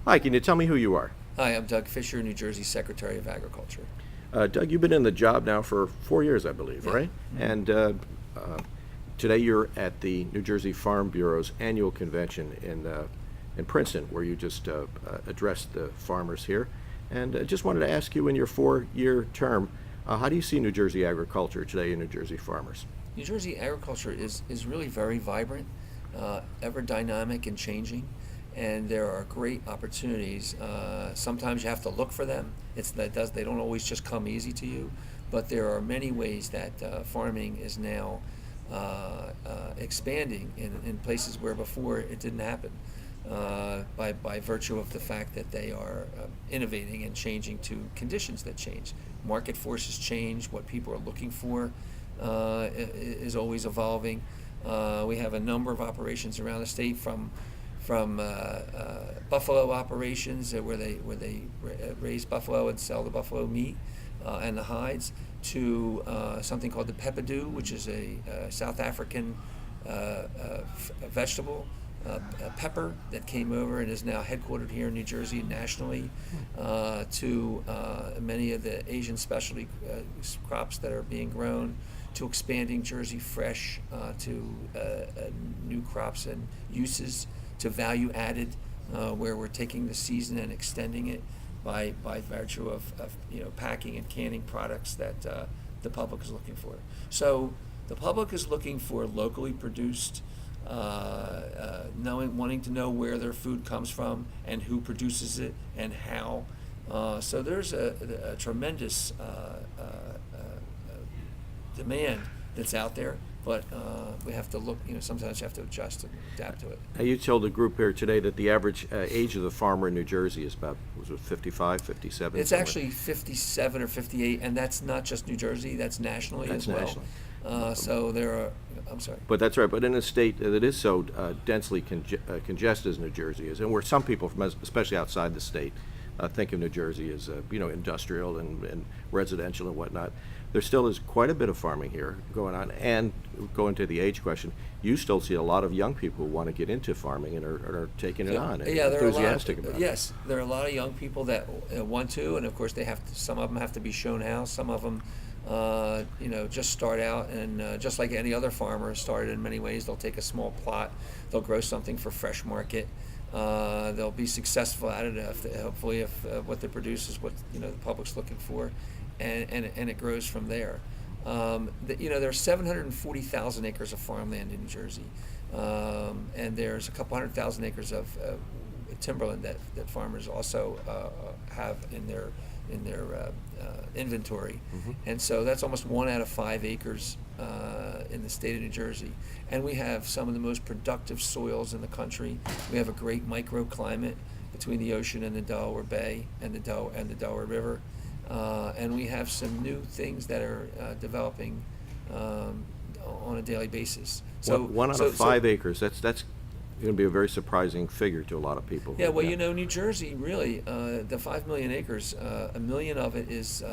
Hi, can you tell me who you are? Hi, I'm Doug Fisher, New Jersey Secretary of Agriculture. Doug, you've been in the job now for 4 years, I believe, Yeah. right? And uh, today you're at the New Jersey Farm Bureau's annual convention in Princeton, where you just addressed the farmers here. And just wanted to ask you, in your 4-year term, how do you see New Jersey agriculture today and New Jersey farmers? New Jersey agriculture is really very vibrant, ever dynamic and changing, and there are great opportunities. Sometimes you have to look for them. They don't always just come easy to you, but there are many ways that farming is now expanding in places where before it didn't happen. By virtue of the fact that they are innovating and changing to conditions that change. Market forces change, what people are looking for is always evolving. We have a number of operations around the state from buffalo operations where they raise buffalo and sell the buffalo meat and the hides to something called the peppadew, which is a South African vegetable pepper that came over and is now headquartered here in New Jersey nationally, to many of the Asian specialty crops that are being grown, to expanding Jersey fresh, to new crops and uses, to value added, where we're taking the season and extending it by virtue of packing and canning products that the public is looking for. So the public is looking for locally produced, wanting to know where their food comes from and who produces it and how. So there's a tremendous demand that's out there, but we have to look. Sometimes you have to adjust and adapt to it. Now, you told the group here today that the average age of the farmer in New Jersey is about, was it 55, 57? It's actually 57 or 58, and that's not just New Jersey. That's nationally That's as well. nationally. So there are. I'm sorry. But that's right. But in a state that is so densely congested as New Jersey is, and where some people, from especially outside the state, think of New Jersey as industrial and residential and whatnot, there still is quite a bit of farming here going on. And going to the age question, you still see a lot of young people who want to get into farming and are taking it on and Yeah, there are enthusiastic about it. Yes, there are a lot of young people that want to, and of course they have to. Some of them have to be shown how. Some of them, just start out and just like any other farmer started in many ways. They'll take a small plot, they'll grow something for fresh market. They'll be successful at it hopefully if what they produce is what the public's looking for, and it grows from there. There are 740,000 acres of farmland in New Jersey, and there's a couple 100,000 acres of timberland that farmers also have in their inventory. And so that's almost 1 out of 5 acres in the state of New Jersey. And we have some of the most productive soils in the country. We have a great microclimate between the ocean and the Delaware Bay and the Delaware River. And we have some new things that are developing on a daily basis. So One out of 5 acres, that's going to be a very surprising figure to a lot of people. Yeah, well, New Jersey, really, the 5 million acres, 1 million of it is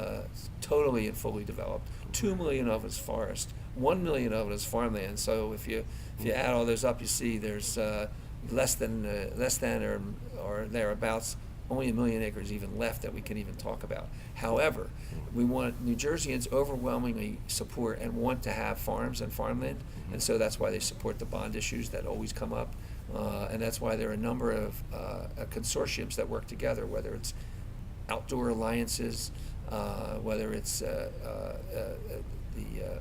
totally and fully developed. 2 million of it is forest. 1 million of it is farmland. So if you add all those up, you see there's less than or thereabouts only 1 million acres even left that we can even talk about. However, we want New Jerseyans overwhelmingly support and want to have farms and farmland, and so that's why they support the bond issues that always come up, and that's why there are a number of consortiums that work together, whether it's outdoor alliances, whether it's the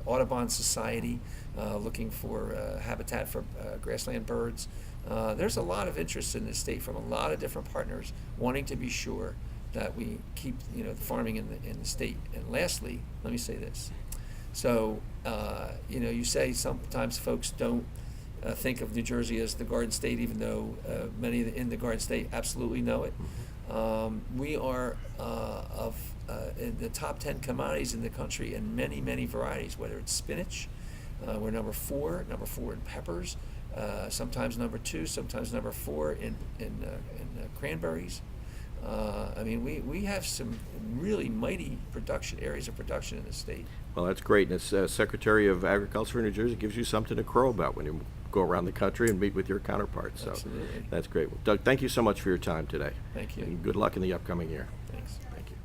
Audubon Society looking for habitat for grassland birds. There's a lot of interest in this state from a lot of different partners wanting to be sure that we keep the farming in the state. And lastly, let me say this. So you say sometimes folks don't think of New Jersey as the Garden State, even though many in the Garden State absolutely know it. We are in the top 10 commodities in the country in many, many varieties, whether it's spinach. We're number four in peppers, sometimes number 2, sometimes number 4 in cranberries. We have some really mighty areas of production in the state. Well, that's great. And as Secretary of Agriculture in New Jersey, gives you something to crow about when you go around the country and meet with your counterparts. So Absolutely. that's great. Well, Doug, thank you so much for your time today. Thank you. And good luck in the upcoming year. Thanks. Thank you.